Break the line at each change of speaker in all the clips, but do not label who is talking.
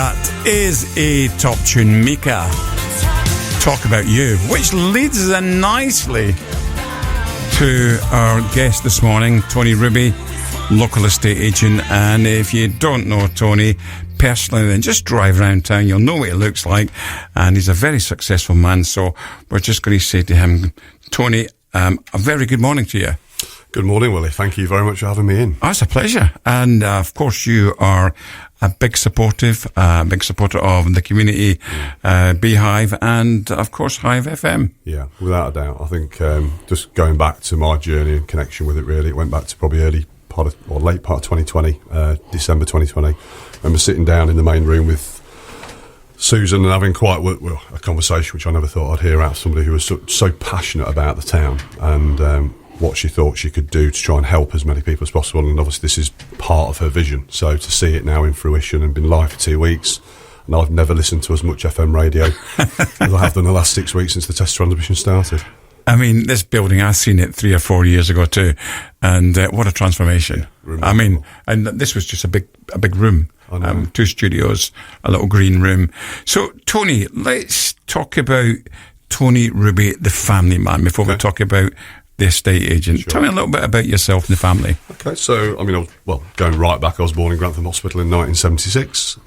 That is a top tune, Mika. Talk About You, which leads us in nicely to our guest this morning, Tony Ruby, local estate agent. And if you don't know Tony personally, then just drive around town, you'll know what he looks like, and he's a very successful man. So we're just going to say to him, Tony, a very good morning to you.
Good morning, Willie. Thank you very much for having me in.
Oh, it's a pleasure. And of course you are a big supporter of the community, Beehive, and of course Hive FM.
Yeah, without a doubt. I think just going back to my journey and connection with it, really, it went back to probably late part of 2020, December 2020. I remember sitting down in the main room with Susan and having quite a conversation which I never thought I'd hear out of somebody who was so passionate about the town and what she thought she could do to try and help as many people as possible. And obviously this is part of her vision. So to see it now in fruition and been live for 2 weeks, and I've never listened to as much FM radio as I have done the last 6 weeks since the test transmission started.
I mean, this building, I've seen it 3 or 4 years ago too, and what a transformation. Yeah, I mean, and this was just a big room, 2 studios, a little green room. So, Tony, let's talk about Tony Ruby, the family man, before we talk about the estate agent. Sure. Tell me a little bit about yourself and the family.
Okay, so, I mean, going right back, I was born in Grantham Hospital in 1976.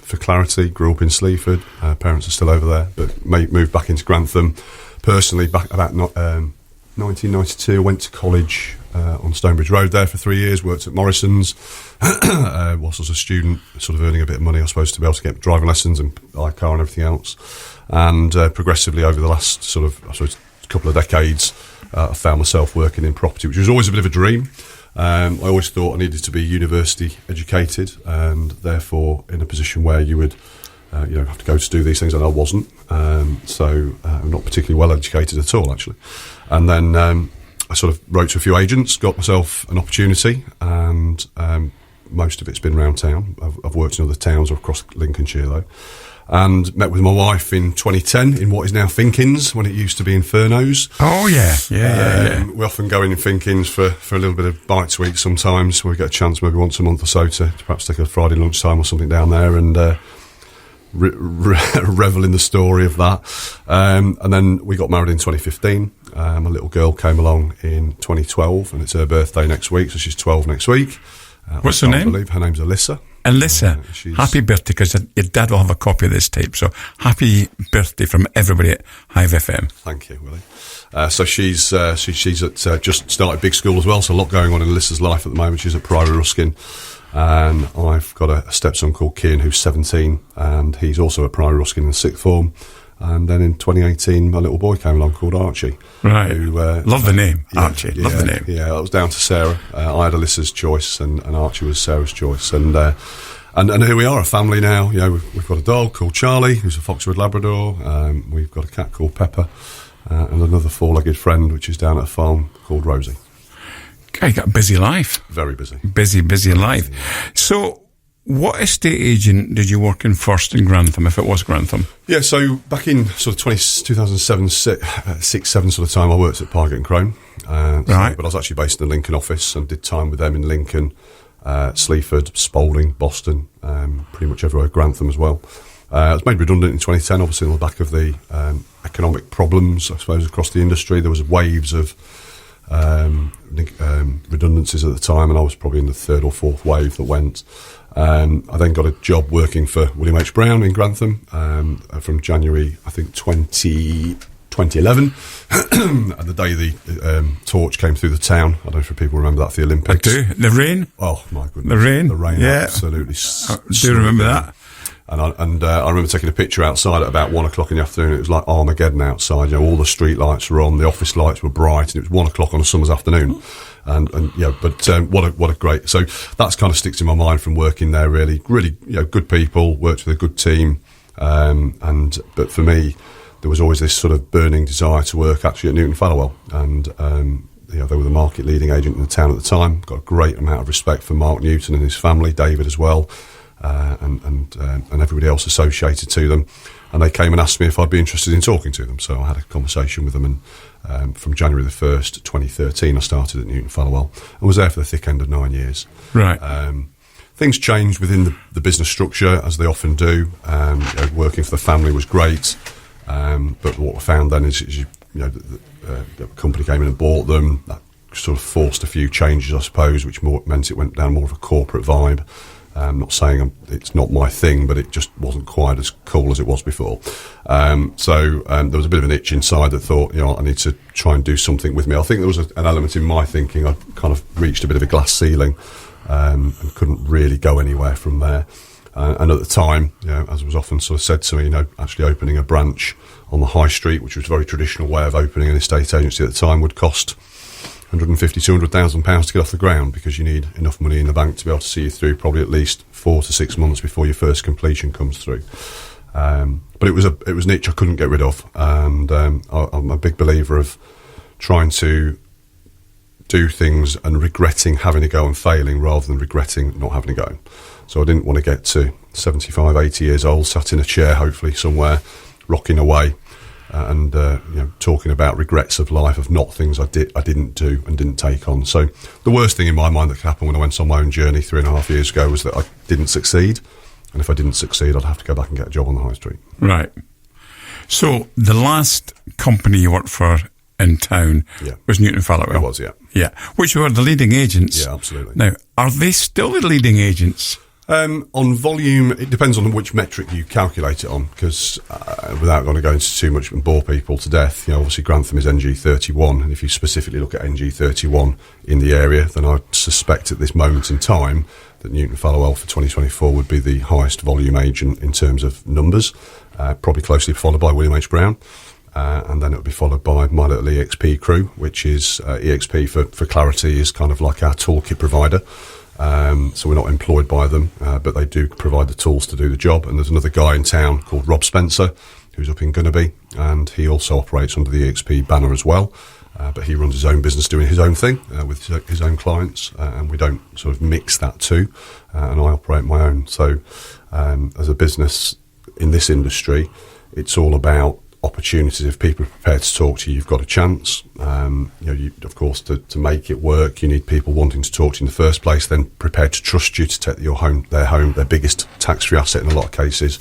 For clarity, grew up in Sleaford. Parents are still over there, but moved back into Grantham. Personally, back about 1992, went to college on Stonebridge Road there for 3 years, worked at Morrison's whilst I was a student, sort of earning a bit of money, I suppose, to be able to get driving lessons and iCar and everything else. And progressively over the last sort of, I suppose, couple of decades, I found myself working in property, which was always a bit of a dream. I always thought I needed to be university educated and therefore in a position where you would have to go to do these things, and I wasn't. So I'm not particularly well educated at all, actually. And then I sort of wrote to a few agents, got myself an opportunity, and most of it's been around town. I've worked in other towns across Lincolnshire, though. And met with my wife in 2010 in what is now Finkins, when it used to be Infernos.
Oh, yeah.
We often go in Finkins for a little bit of bite to eat sometimes. We get a chance maybe once a month or so to perhaps take a Friday lunchtime or something down there and revel in the story of that. And then we got married in 2015. My little girl came along in 2012, and it's her birthday next week, so she's 12 next week.
What's her name?
Her name's Alyssa.
Alyssa, happy birthday, because your dad will have a copy of this tape, so happy birthday from everybody at Hive FM.
Thank you, Willie. So she's at just started big school as well, so a lot going on in Alyssa's life at the moment. She's at Priory Ruskin, and I've got a stepson called Cian who's 17, and he's also at Priory Ruskin in the 6th form. And then in 2018, my little boy came along called Archie.
Right. Love the name, Archie. Love the name. Yeah,
that was down to Sarah. I had Alyssa's choice, and Archie was Sarah's choice. And here we are, a family now. You know, we've got a dog called Charlie, who's a Foxwood Labrador. We've got a cat called Pepper, and another 4-legged friend, which is down at a farm called Rosie.
Okay, you got a busy life.
Very busy.
Busy life. So, what estate agent did you work in first in Grantham, if it was Grantham? Yeah, so back in sort of 2007, 7 sort of time, I worked at Pargate and Crone. Right. But I was actually based in the Lincoln office and did time with them in Lincoln, Sleaford, Spalding, Boston, pretty much everywhere, Grantham as well. I was made redundant in 2010, obviously on the back of the economic problems, I suppose, across the industry. There was waves of redundancies at the time, and I was probably in the 3rd or 4th wave that went. I then got a job working for Willie H. Brown in Grantham from January, I think, 2011. And the day the torch came through the town, I don't know if people remember that, for the Olympics. I do. The rain?
Oh, my goodness.
The rain,
yeah. Absolutely.
I do remember that.
And I remember taking a picture outside at about 1 o'clock in the afternoon. It was like Armageddon outside. You know, all the street lights were on, the office lights were bright, and it was 1 o'clock on a summer's afternoon. And what a great. So that's kind of sticks in my mind from working there. Really, good people. Worked with a good team. But for me, there was always this sort of burning desire to work actually at Newton Fallowell, and they were the market leading agent in the town at the time. Got a great amount of respect for Mark Newton and his family, David as well. And everybody else associated to them, and they came and asked me if I'd be interested in talking to them. So I had a conversation with them, and from January the 1st, 2013, I started at Newton Fallowell and was there for the thick end of 9 years.
Right.
things changed within the business structure, as they often do. Working for the family was great, but what we found then is the company came in and bought them. That sort of forced a few changes, I suppose, which meant it went down more of a corporate vibe. I'm not saying it's not my thing, but it just wasn't quite as cool as it was before. So there was a bit of an itch inside that thought, I need to try and do something with me. I think there was an element in my thinking. I kind of reached a bit of a glass ceiling and couldn't really go anywhere from there. And at the time, as was often sort of said to me, actually opening a branch on the high street, which was a very traditional way of opening an estate agency at the time, would cost £150,000, £200,000 to get off the ground, because you need enough money in the bank to be able to see you through probably at least 4 to 6 months before your first completion comes through. But it was an itch I couldn't get rid of, and I'm a big believer of trying to do things and regretting having a go and failing rather than regretting not having a go. So I didn't want to get to 75, 80 years old, sat in a chair hopefully somewhere, rocking away, and talking about regrets of life, of not things I didn't do and didn't take on. So the worst thing in my mind that could happen when I went on my own journey 3.5 years ago was that I didn't succeed, and if I didn't succeed, I'd have to go back and get a job on the high street.
Right. So the last company you worked for in town was Newton Fallowell.
It was, yeah.
Yeah, which were the leading agents.
Yeah, absolutely.
Now, are they still the leading agents?
On volume, it depends on which metric you calculate it on, because without going to go into too much and bore people to death, obviously Grantham is NG31, and if you specifically look at NG31 in the area, then I suspect at this moment in time that Newton Fallowell for 2024 would be the highest volume agent in terms of numbers, probably closely followed by William H. Brown. And then it would be followed by my little EXP crew, which is EXP for clarity is kind of like our toolkit provider. So we're not employed by them, but they do provide the tools to do the job. And there's another guy in town called Rob Spencer, who's up in Gunnerby, and he also operates under the EXP banner as well. But he runs his own business doing his own thing with his own clients, and we don't sort of mix that too. And I operate my own. So as a business in this industry, it's all about opportunities. If people are prepared to talk to you, you've got a chance. Of course, to make it work, you need people wanting to talk to you in the first place, then prepared to trust you to take their biggest tax-free asset in a lot of cases,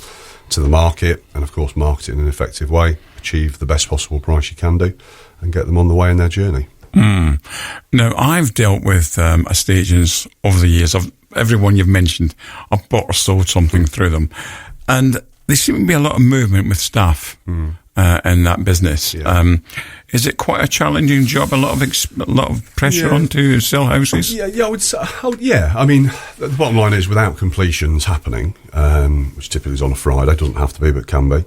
to the market, and of course market it in an effective way, achieve the best possible price you can do, and get them on the way in their journey.
Now, I've dealt with estate agents over the years. Everyone you've mentioned, I've bought or sold something through them, and there seems to be a lot of movement with staff in that business. Yeah. Is it quite a challenging job? A lot of pressure on to sell houses.
I would say. I mean, the bottom line is, without completions happening, which typically is on a Friday, doesn't have to be, but can be.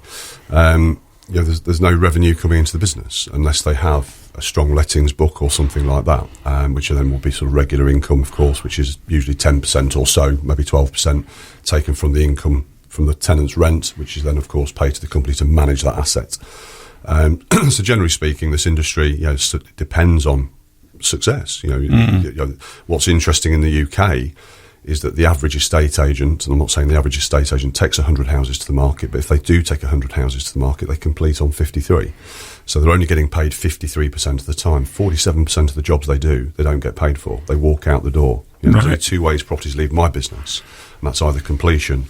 There's no revenue coming into the business unless they have a strong lettings book or something like that, which then will be sort of regular income, of course, which is usually 10% or so, maybe 12% taken from the income from the tenant's rent, which is then, of course, paid to the company to manage that asset. So generally speaking, this industry, it depends on success. What's interesting in the UK is that the average estate agent, and I'm not saying the average estate agent takes 100 houses to the market, but if they do take 100 houses to the market, they complete on 53. So they're only getting paid 53% of the time. 47% of the jobs they do, they don't get paid for. They walk out the door. There's only two ways properties leave my business, and that's either completion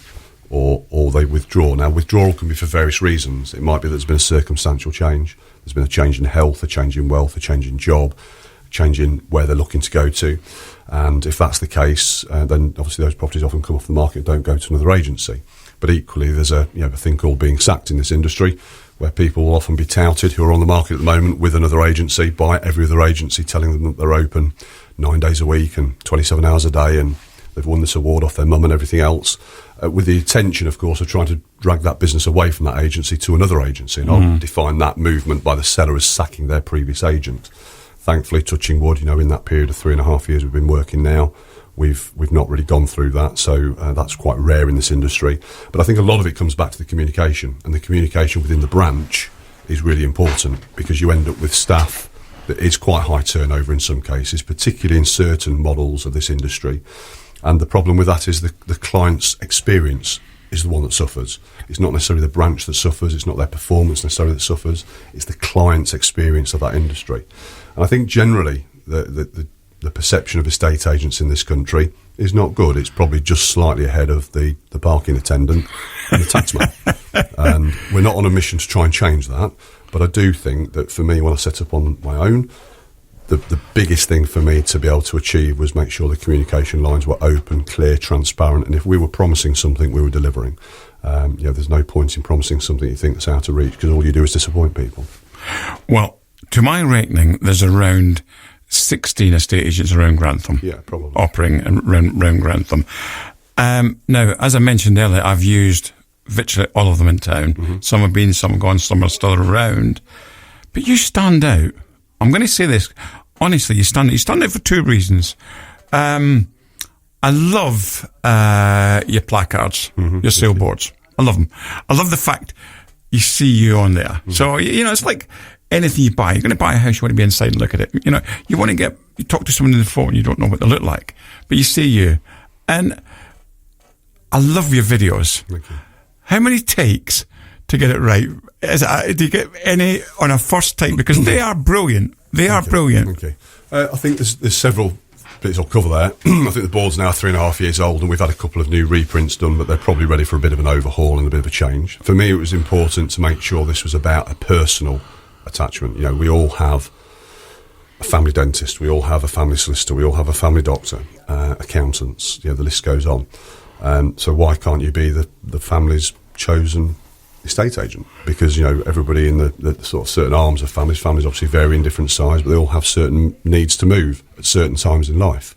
or they withdraw. Now, withdrawal can be for various reasons. It might be that there's been a circumstantial change. There's been a change in health, a change in wealth, a change in job, a change in where they're looking to go to. And if that's the case, then obviously those properties often come off the market and don't go to another agency. But equally, there's a thing called being sacked in this industry, where people will often be touted, who are on the market at the moment with another agency, by every other agency, telling them that they're open 9 days a week and 27 hours a day, and they've won this award off their mum and everything else, with the intention, of course, of trying to drag that business away from that agency to another agency. And I'll define that movement by the seller as sacking their previous agent. Thankfully, touching wood, in that period of 3.5 years we've been working now, we've not really gone through that. So that's quite rare in this industry. But I think a lot of it comes back to the communication, and the communication within the branch is really important, because you end up with staff that is quite high turnover in some cases, particularly in certain models of this industry. And the problem with that is the client's experience is the one that suffers. It's not necessarily the branch that suffers. It's not their performance necessarily that suffers. It's the client's experience of that industry. And I think generally the perception of estate agents in this country, is not good. It's probably just slightly ahead of the parking attendant and the taxman. And we're not on a mission to try and change that. But I do think that for me, when I set up on my own, the biggest thing for me to be able to achieve was make sure the communication lines were open, clear, transparent. And if we were promising something, we were delivering. There's no point in promising something you think that's out of reach, because all you do is disappoint people.
Well, to my reckoning, there's around 16 estate agents around Grantham.
Yeah, probably.
Operating around Grantham. Now, as I mentioned earlier, I've used virtually all of them in town. Mm-hmm. Some have been, some have gone, some are still around. But you stand out. I'm going to say this. Honestly, you stand out for two reasons. I love your placards, your sailboards. I love them. I love the fact you see you on there. Mm-hmm. So, it's like anything you buy. You're going to buy a house, you want to be inside and look at it. You want to you talk to someone on the phone, you don't know what they look like. But you see you. And I love your videos.
Thank you.
How many takes to get it right? Do you get any on a first take? Because they are brilliant. They are brilliant.
Okay. I think there's several bits I'll cover there. I think the board's now 3.5 years old, and we've had a couple of new reprints done, but they're probably ready for a bit of an overhaul and a bit of a change. For me, it was important to make sure this was about a personal attachment. We all have a family dentist, we all have a family solicitor, we all have a family doctor, accountants, the list goes on. So why can't you be the family's chosen estate agent? Because, everybody in the sort of certain arms of families obviously vary in different size, but they all have certain needs to move at certain times in life.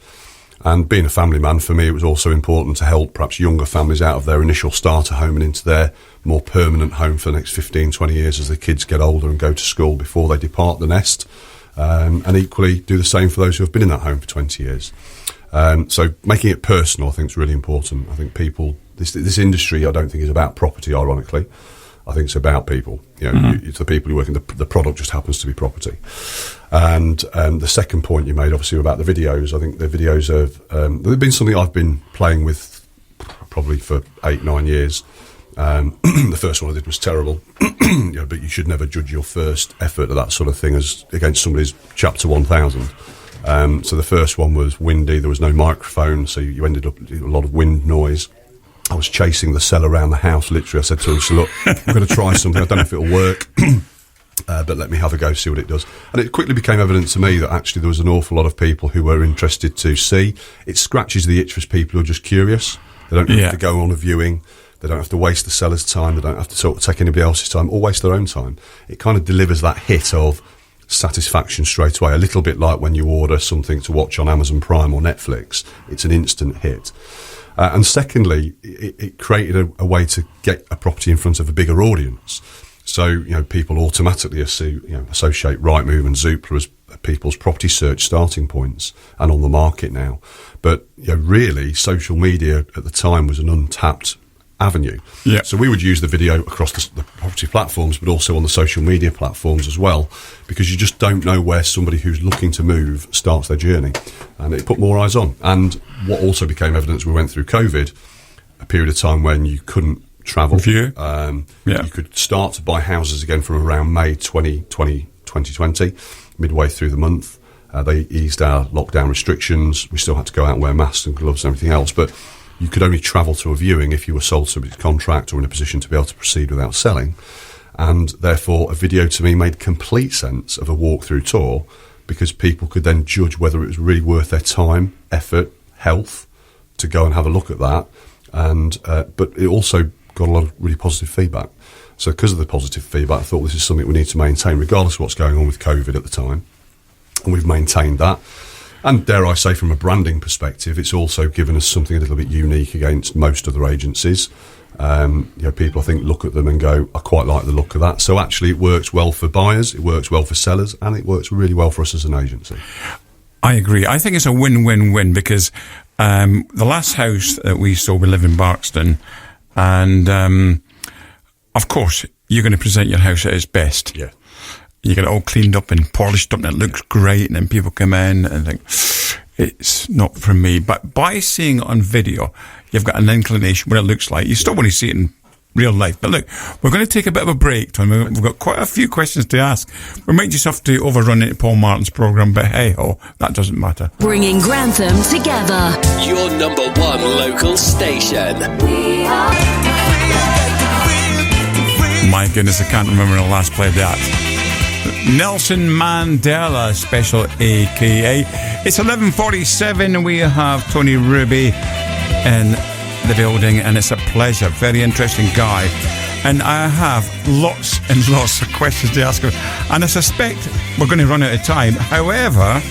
And being a family man, for me, it was also important to help perhaps younger families out of their initial starter home and into their more permanent home for the next 15, 20 years as the kids get older and go to school before they depart the nest. And equally do the same for those who have been in that home for 20 years. So making it personal, I think, is really important. I think people, this industry, I don't think is about property, ironically. I think it's about people. It's the people who work in the product just happens to be property. And the second point you made, obviously, about the videos. I think the videos they've been something I've been playing with probably for 8-9 years. The first one I did was terrible, but you should never judge your first effort at that sort of thing as against somebody's chapter 1000. So the first one was windy. There was no microphone, so you ended up with a lot of wind noise. I was chasing the cell around the house, literally. I said to him, look, I'm going to try something. I don't know if it'll work, but let me have a go, see what it does. And it quickly became evident to me that actually there was an awful lot of people who were interested to see. It scratches the itch for people who are just curious. They don't have to go on a viewing. They don't have to waste the seller's time. They don't have to take anybody else's time or waste their own time. It kind of delivers that hit of satisfaction straight away, a little bit like when you order something to watch on Amazon Prime or Netflix. It's an instant hit. And secondly, it created a way to get a property in front of a bigger audience. So, people automatically associate Rightmove and Zoopla as people's property search starting points and on the market now. But, really, social media at the time was an untapped avenue. Yeah. So we would use the video across the property platforms, but also on the social media platforms as well, because you just don't know where somebody who's looking to move starts their journey. And it put more eyes on. And what also became evident as we went through COVID, a period of time when you couldn't travel. You could start to buy houses again from around May 2020, midway through the month. They eased our lockdown restrictions. We still had to go out and wear masks and gloves and everything else, but you could only travel to a viewing if you were sold subject to contract or in a position to be able to proceed without selling. And therefore, a video to me made complete sense of a walkthrough tour, because people could then judge whether it was really worth their time, effort, health to go and have a look at that. And but it also got a lot of really positive feedback. So because of the positive feedback, I thought this is something we need to maintain, regardless of what's going on with COVID at the time. And we've maintained that. And dare I say, from a branding perspective, it's also given us something a little bit unique against most other agencies. People, I think, look at them and go, I quite like the look of that. So actually, it works well for buyers, it works well for sellers, and it works really well for us as an agency.
I agree. I think it's a win-win-win, because the last house that we sold, we live in Barkston, and of course, you're going to present your house at its best.
Yeah.
You get it all cleaned up and polished up and it looks great, and then people come in and think, it's not for me. But by seeing it on video, you've got an inclination what it looks like. You still want to see it in
real life. But look, we're going to take a bit of a break, Tom. We've got quite a few questions to ask. We might just have to overrun it, Paul Martin's programme, but hey-ho, that doesn't matter.
Bringing Grantham together.
Your number one local station.
My goodness, I can't remember when I last played that. Nelson Mandela special, AKA. It's 11:47 and we have Tony Ruby in the building, and it's a pleasure. Very interesting guy. And I have lots and lots of questions to ask him. And I suspect we're going to run out of time. However,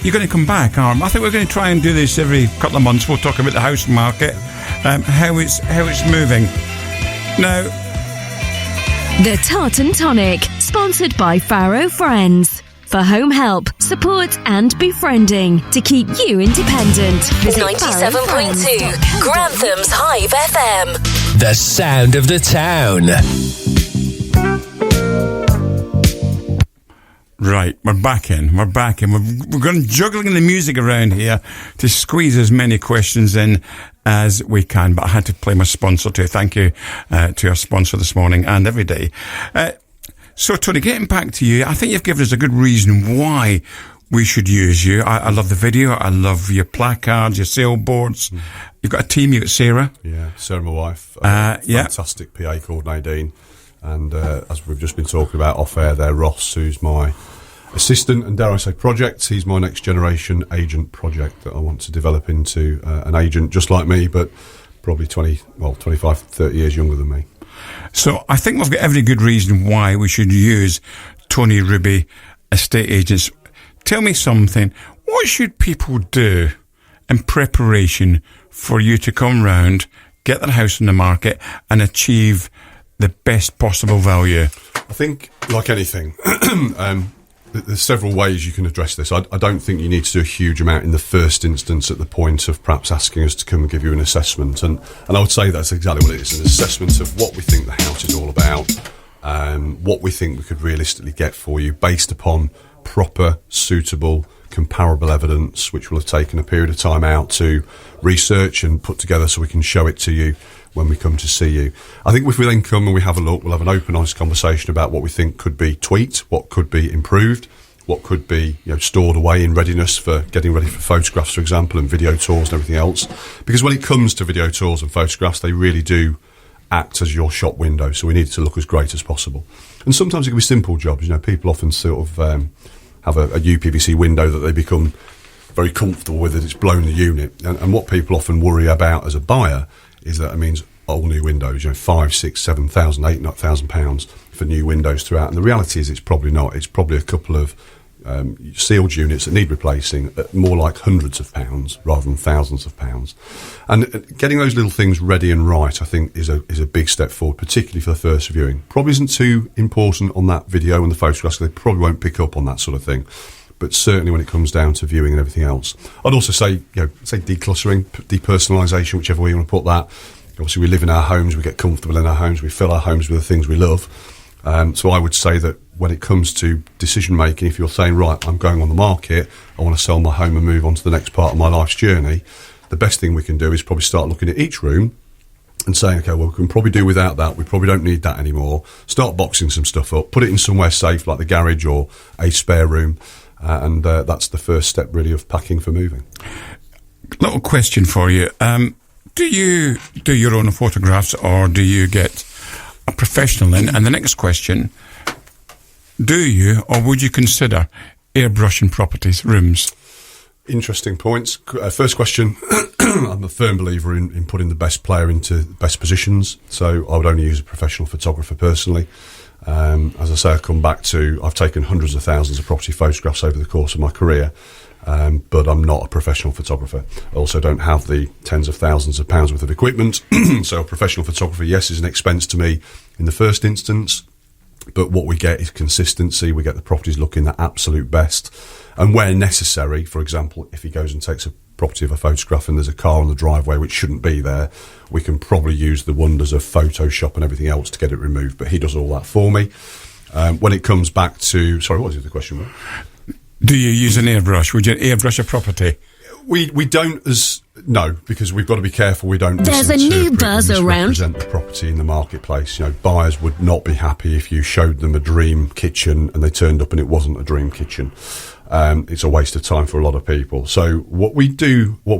you're going to come back, I think we're going to try and do this every couple of months. We'll talk about the house market, how it's moving. Now,
The Tartan Tonic, sponsored by Faro Friends. For home help, support and befriending to keep you independent. Visit
97.2 Grantham's Hive FM.
The sound of the town.
right, we're back in. We're going juggling the music around here to squeeze as many questions in as we can. But I had to play my sponsor too. Thank you to our sponsor this morning and every day. So, Tony, getting back to you, I think you've given us a good reason why we should use you. I love the video. I love your placards, your sailboards. You've got a team. You've got Sarah.
Yeah, Sarah, my wife. Fantastic PA called Nadine. And as we've just been talking about off air there, Ross, who's my assistant and, dare I say, project. He's my next generation agent project that I want to develop into an agent just like me, but probably 25, 30 years younger than me.
So I think we've got every good reason why we should use Tony Ruby estate agents. Tell me something. What should people do in preparation for you to come round, get their house in the market and achieve the best possible value?
I think, like anything, there's several ways you can address this. I don't think you need to do a huge amount in the first instance at the point of perhaps asking us to come and give you an assessment. And I would say that's exactly what it is, an assessment of what we think the house is all about, what we think we could realistically get for you based upon proper, suitable, comparable evidence, which will have taken a period of time out to research and put together so we can show it to you when we come to see you. I think if we then come and we have a look, we'll have an open, honest conversation about what we think could be tweaked, what could be improved, what could be stored away in readiness for getting ready for photographs, for example, and video tours and everything else. Because when it comes to video tours and photographs, they really do act as your shop window, so we need it to look as great as possible. And sometimes it can be simple jobs. People often sort of have a UPVC window that they become very comfortable with, that it's blown the unit. And what people often worry about as a buyer is that it means all new windows, 5, 6, 7,000, 8,000 pounds for new windows throughout. And the reality is it's probably not. It's probably a couple of sealed units that need replacing at more like hundreds of pounds rather than thousands of pounds. And getting those little things ready and right, I think, is a big step forward, particularly for the first viewing. Probably isn't too important on that video and the photographs, because they probably won't pick up on that sort of thing. But certainly when it comes down to viewing and everything else, I'd also say, say decluttering, depersonalisation, whichever way you want to put that. Obviously, we live in our homes, we get comfortable in our homes, we fill our homes with the things we love. So I would say that when it comes to decision making, if you're saying, right, I'm going on the market, I want to sell my home and move on to the next part of my life's journey, the best thing we can do is probably start looking at each room and saying, okay, well, we can probably do without that. We probably don't need that anymore. Start boxing some stuff up, put it in somewhere safe like the garage or a spare room. And that's the first step, really, of packing for moving.
Little question for you. Do you do your own photographs or do you get a professional in? And the next question, do you or would you consider airbrushing properties, rooms?
Interesting points. First question, I'm a firm believer in putting the best player into the best positions. So I would only use a professional photographer personally. As I say, I come back to, I've taken hundreds of thousands of property photographs over the course of my career, but I'm not a professional photographer. I also don't have the tens of thousands of pounds worth of equipment. So a professional photographer, yes, is an expense to me in the first instance, but what we get is consistency. We get the properties looking their absolute best. And where necessary, for example, if he goes and takes a property of a photograph and there's a car on the driveway which shouldn't be there, we can probably use the wonders of Photoshop and everything else to get it removed, but he does all that for me. When it comes back to, sorry, what was the question?
Do you use an airbrush? Would you airbrush a property?
We don't because we've got to be careful. We don't.
There's a new buzz around.
Present the property in the marketplace. Buyers would not be happy if you showed them a dream kitchen and they turned up and it wasn't a dream kitchen. It's a waste of time for a lot of people. So what we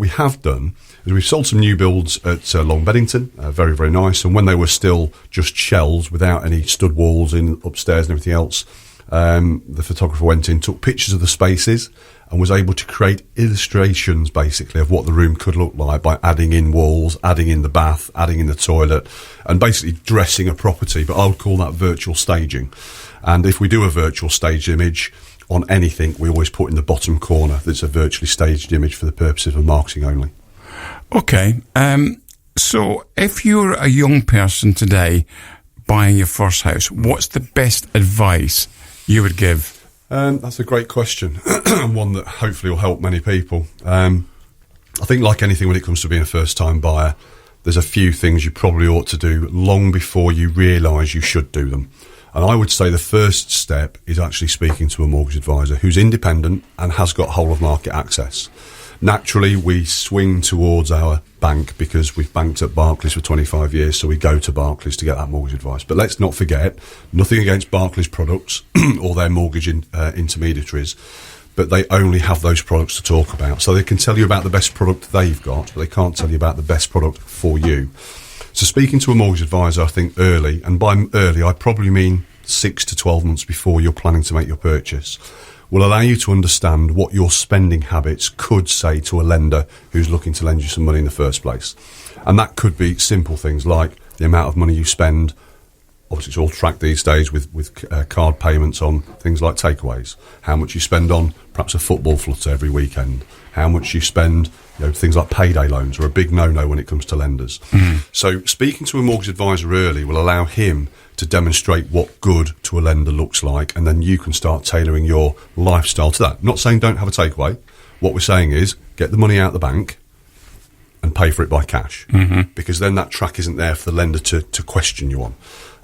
have done is we've sold some new builds at Long Beddington, very, very nice. And when they were still just shells without any stud walls in upstairs and everything else, the photographer went in, took pictures of the spaces, and was able to create illustrations, basically, of what the room could look like by adding in walls, adding in the bath, adding in the toilet, and basically dressing a property. But I would call that virtual staging. And if we do a virtual staged image on anything, we always put in the bottom corner that's a virtually staged image for the purposes of marketing only.
Okay. So if you're a young person today buying your first house, what's the best advice you would give?
That's a great question, and one that hopefully will help many people. I think like anything when it comes to being a first-time buyer, there's a few things you probably ought to do long before you realise you should do them. And I would say the first step is actually speaking to a mortgage advisor who's independent and has got whole-of-market access. Naturally, we swing towards our bank because we've banked at Barclays for 25 years, so we go to Barclays to get that mortgage advice. But let's not forget, nothing against Barclays products or their mortgage intermediaries, but they only have those products to talk about. So they can tell you about the best product they've got, but they can't tell you about the best product for you. So speaking to a mortgage advisor, I think early, and by early I probably mean 6 to 12 months before you're planning to make your purchase, will allow you to understand what your spending habits could say to a lender who's looking to lend you some money in the first place. And that could be simple things like the amount of money you spend. Obviously, it's all tracked these days with card payments on things like takeaways. How much you spend on perhaps a football flutter every weekend. How much you spend, things like payday loans are a big no-no when it comes to lenders. So speaking to a mortgage advisor early will allow him to demonstrate what good to a lender looks like, and then you can start tailoring your lifestyle to that. Not saying don't have a takeaway. What we're saying is get the money out of the bank and pay for it by cash, because then that track isn't there for the lender to question you on.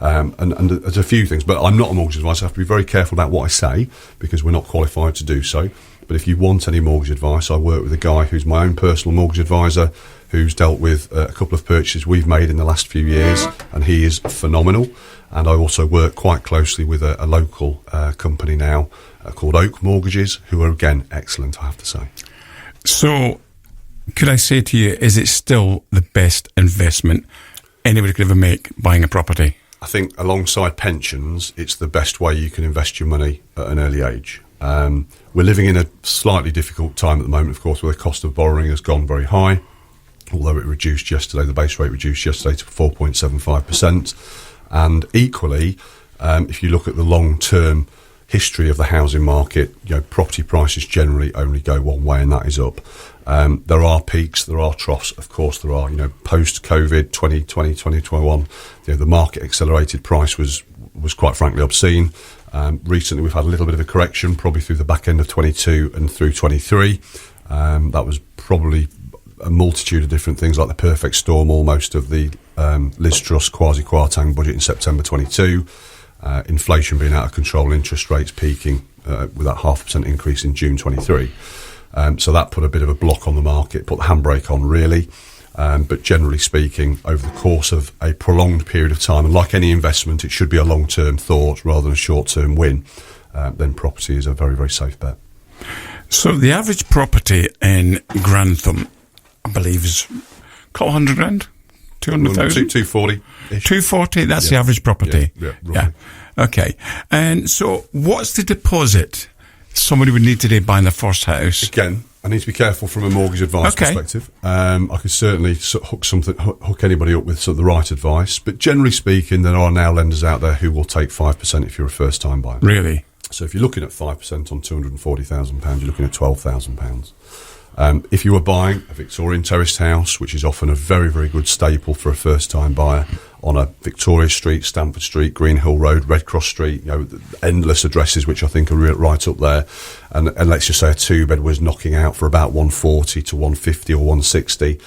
And there's a few things, but I'm not a mortgage advisor. I have to be very careful about what I say because we're not qualified to do so. But if you want any mortgage advice, I work with a guy who's my own personal mortgage advisor who's dealt with a couple of purchases we've made in the last few years, and he is phenomenal. And I also work quite closely with a local company now called Oak Mortgages, who are, again, excellent, I have to say.
So, could I say to you, is it still the best investment anybody could ever make buying a property?
I think alongside pensions, it's the best way you can invest your money at an early age. We're living in a slightly difficult time at the moment, of course, where the cost of borrowing has gone very high, although it reduced yesterday, the base rate reduced yesterday to 4.75%. And equally, if you look at the long-term history of the housing market, property prices generally only go one way, and that is up. There are peaks, there are troughs, of course there are. Post-COVID, 2020, 2021, the market accelerated price was quite frankly obscene. Recently we've had a little bit of a correction, probably through the back end of 22 and through 23. That was probably a multitude of different things, like the perfect storm almost of the Liz Truss quasi-Kwarteng budget in September 22, inflation being out of control, interest rates peaking with that 0.5% increase in June 23. So that put a bit of a block on the market, put the handbrake on really. But generally speaking, over the course of a prolonged period of time, and like any investment, it should be a long-term thought rather than a short-term win, then property is a very, very safe bet.
So the average property in Grantham, I believe, is a couple hundred grand? 200,000?
240.
240, that's the average property? Yeah. Okay. And so what's the deposit somebody would need today buying their first house?
Again, I need to be careful from a mortgage advice perspective. I could certainly hook anybody up with the right advice, but generally speaking, there are now lenders out there who will take 5% if you're a first-time buyer.
Really?
So if you're looking at 5% on £240,000, you're looking at £12,000. If you were buying a Victorian terraced house, which is often a very, very good staple for a first-time buyer, on a Victoria Street, Stamford Street, Green Hill Road, Red Cross Street, endless addresses which I think are right up there. And let's just say a 2-bed was knocking out for about 140 to 150 or 160.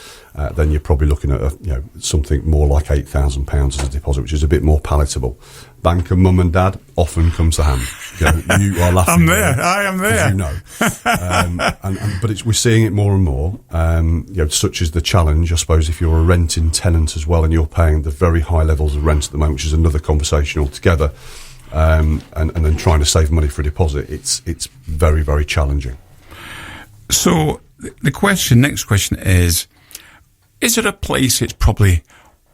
Then you're probably looking at something more like £8,000 as a deposit, which is a bit more palatable. Bank and mum and dad often come to hand. You are laughing.
I'm there. I am there.
But we're seeing it more and more. Such as the challenge, I suppose, if you're a renting tenant as well and you're paying the very high levels of rent at the moment, which is another conversation altogether, and then trying to save money for a deposit, it's very, very challenging.
So next question is it a place it's probably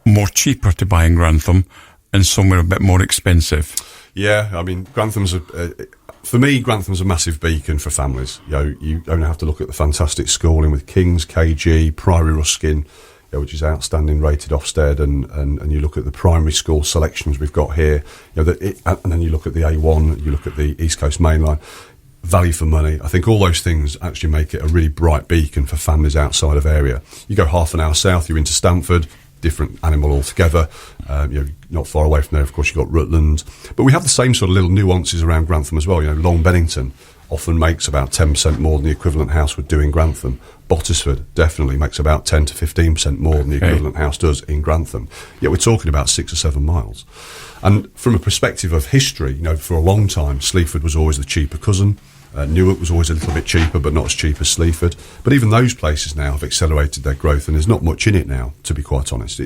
more cheaper to buy in Grantham and somewhere a bit more expensive? Yeah,
I mean, Grantham's a massive beacon for families. You only have to look at the fantastic schooling with King's, KG, Priory Ruskin, which is outstanding rated Ofsted, and you look at the primary school selections we've got here, and then you look at the A1, you look at the East Coast Main Line. Value for money. I think all those things actually make it a really bright beacon for families outside of area. You go half an hour south, you're into Stamford, different animal altogether. Not far away from there, of course, you've got Rutland. But we have the same sort of little nuances around Grantham as well. Long Bennington often makes about 10% more than the equivalent house would do in Grantham. Bottisford definitely makes about 10 to 15% more than the equivalent house does in Grantham. Yet we're talking about 6 or 7 miles. And from a perspective of history, for a long time, Sleaford was always the cheaper cousin. Newark was always a little bit cheaper, but not as cheap as Sleaford. But even those places now have accelerated their growth, and there's not much in it now, to be quite honest.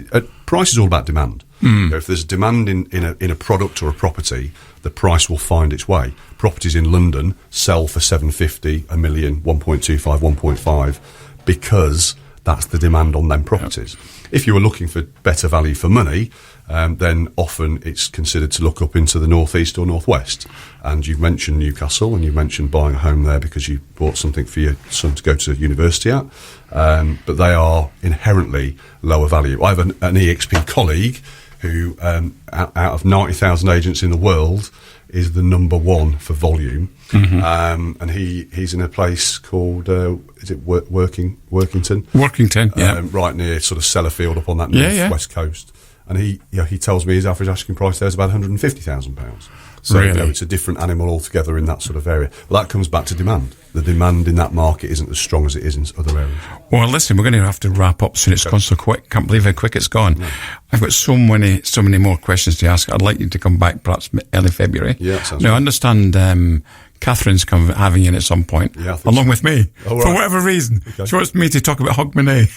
Price is all about demand. If there's demand in a product or a property, the price will find its way. Properties in London sell for 750, a million, 1.25, 1.5, because that's the demand on them properties. If you were looking for better value for money, then often it's considered to look up into the northeast or northwest. And you've mentioned Newcastle, and you've mentioned buying a home there because you bought something for your son to go to university at. But they are inherently lower value. I have an EXP colleague who, out of 90,000 agents in the world, is the number one for volume. And he's in a place called, is it Workington?
Workington, yeah.
Right near sort of Sellafield up on that northwest coast. And he tells me his average asking price there is about £150,000. So
really?
It's a different animal altogether in that sort of area. Well, that comes back to demand. The demand in that market isn't as strong as it is in other areas.
Well, listen, we're going to have to wrap up soon. It's gone so quick. Can't believe how quick it's gone. No. I've got so many more questions to ask. I'd like you to come back perhaps early February.
Yeah, that sounds
Now,
good.
I understand Catherine's having you in at some point, along with me, for whatever reason. Okay. She wants me to talk about Hogmanay.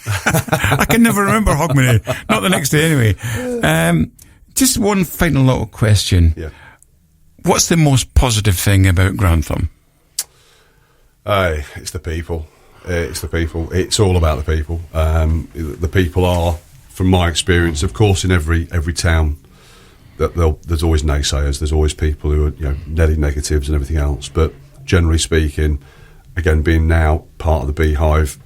I can never remember Hogmanay. Not the next day anyway. Just one final little question.
Yeah. What's
the most positive thing about Grantham?
It's the people. It's all about the people. The people are, from my experience, of course, in every town, there's always naysayers. There's always people who are nearly negatives and everything else. But generally speaking, again, being now part of the Beehive,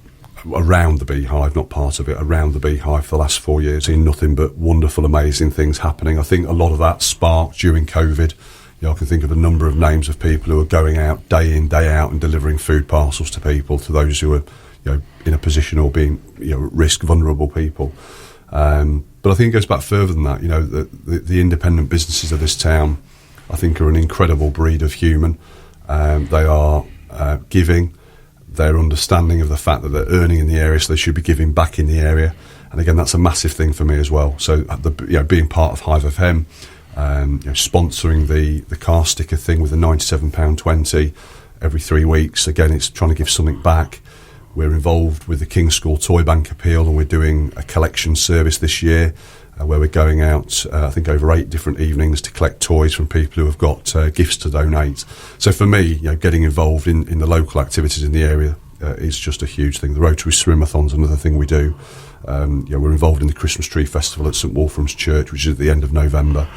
around the Beehive, not part of it, around the Beehive for the last 4 years, seen nothing but wonderful, amazing things happening. I think a lot of that sparked during COVID. I can think of a number of names of people who are going out day in, day out and delivering food parcels to people, to those who are in a position or being risk vulnerable people. But I think it goes back further than that. The independent businesses of this town, I think, are an incredible breed of human. They are giving. They're understanding of the fact that they're earning in the area, so they should be giving back in the area. And again, that's a massive thing for me as well. So being part of Hive FM, sponsoring the car sticker thing with the £97.20 every 3 weeks. Again, it's trying to give something back. We're involved with the King's School Toy Bank Appeal, and we're doing a collection service this year where we're going out, I think, over 8 different evenings to collect toys from people who have got gifts to donate. So for me, getting involved in the local activities in the area is just a huge thing. The Rotary Swim-a-thon's another thing we do. We're involved in the Christmas Tree Festival at St Wolfram's Church, which is at the end of November.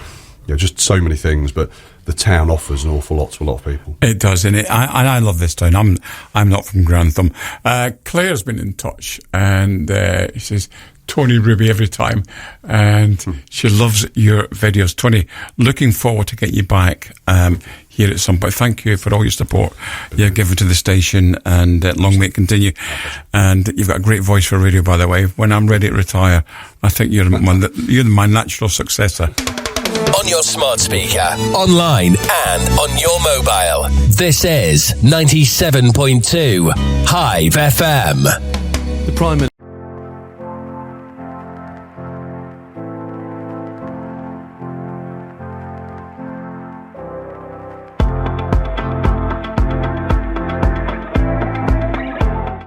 Just so many things, but the town offers an awful lot to a lot of people.
It does, and I love this town. I'm not from Grantham. Claire's been in touch, and she says, Tony Ruby every time, and she loves your videos. Tony, looking forward to get you back here at some point. Thank you for all your support you've given to the station, and long may it continue. And you've got a great voice for radio, by the way. When I'm ready to retire, I think you're my natural successor.
On your smart speaker, online and on your mobile. This is 97.2 Hive FM.
The Prime Minister